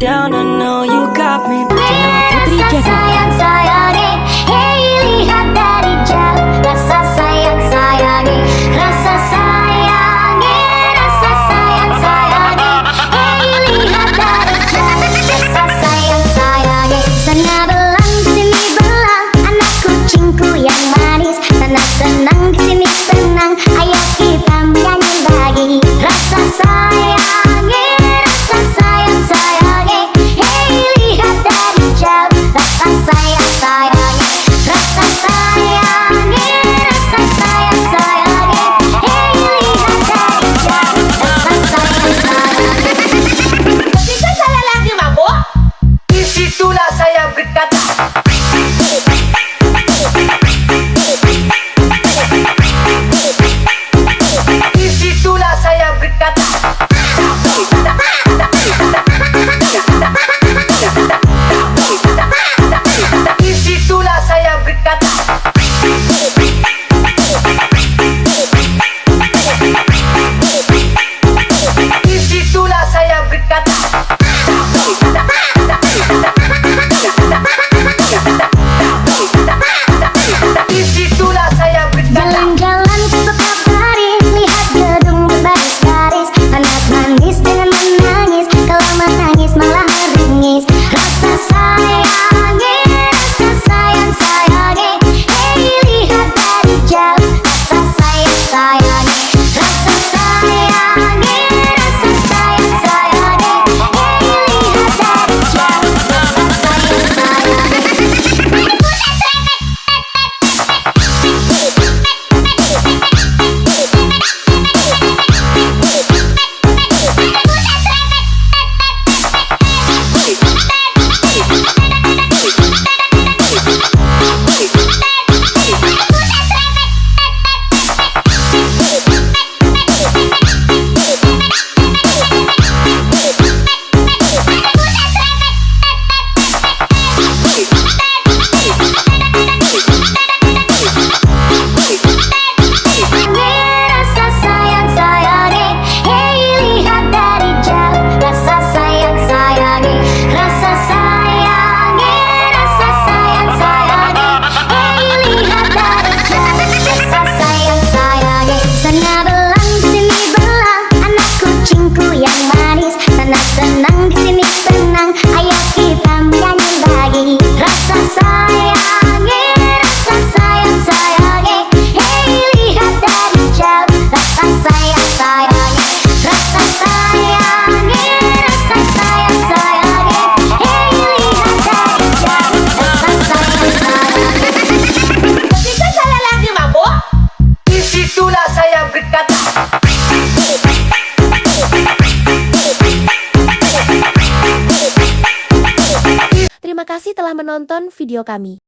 down, I know you got me. Rasa sayang-sayangi, hey lihat dari jauh. Rasa sayang-sayangi, rasa sayangi, rasa sayang-sayangi, hey lihat dari jauh. Rasa sayang-sayangi, sana belang sini belang, anak kucingku yang manis. Sana senang sini senang, ayo kita menyanyi lagi. Rasa sayangi, rasa sayang-sayangi, hey lihat dari jauh. Rasa sayang-sayangi, rasa sayangi, rasa sayang-sayangi, hey lihat dari jauh. Rasa sayang-sayangi. Ketika saya lagi mabuk, disitulah saya berkata, disitulah saya berkata, disitulah saya berkata, disitulah saya berkata, disitulah saya berkata. Jalan-jalan setiap hari, lihat gedung berbaris-baris. Anak manis dengan menangis, kalau menangis malah meringis. Rasa sayangi, rasa sayang-sayangi, hey lihat dari jauh. Rasa sayang-sayangi, rasa sayangi, rasa sayang-sayangi, hey lihat dari jauh. Rasa sayang-sayangi. Rasa sayang-sayangi, hey lihat dari jauh. Rasa sayang-sayangi, rasa sayangi, rasa sayang-sayangi, hey lihat dari jauh. Rasa sayang-sayangi, sana belang sini belang, anak kucingku yang manis. Sana senang sini senang, ayo kita menyanyi lagi. Rasa sayangi, rasa sayang-sayangi, hey lihat dari jauh. Rasa sayang-sayangi, rasa sayangi, rasa sayang-sayangi, hey lihat dari jauh. Rasa sayang-sayangi. Ketika saya lagi mabuk, disitulah saya berkata, Terima kasih telah menonton video kami.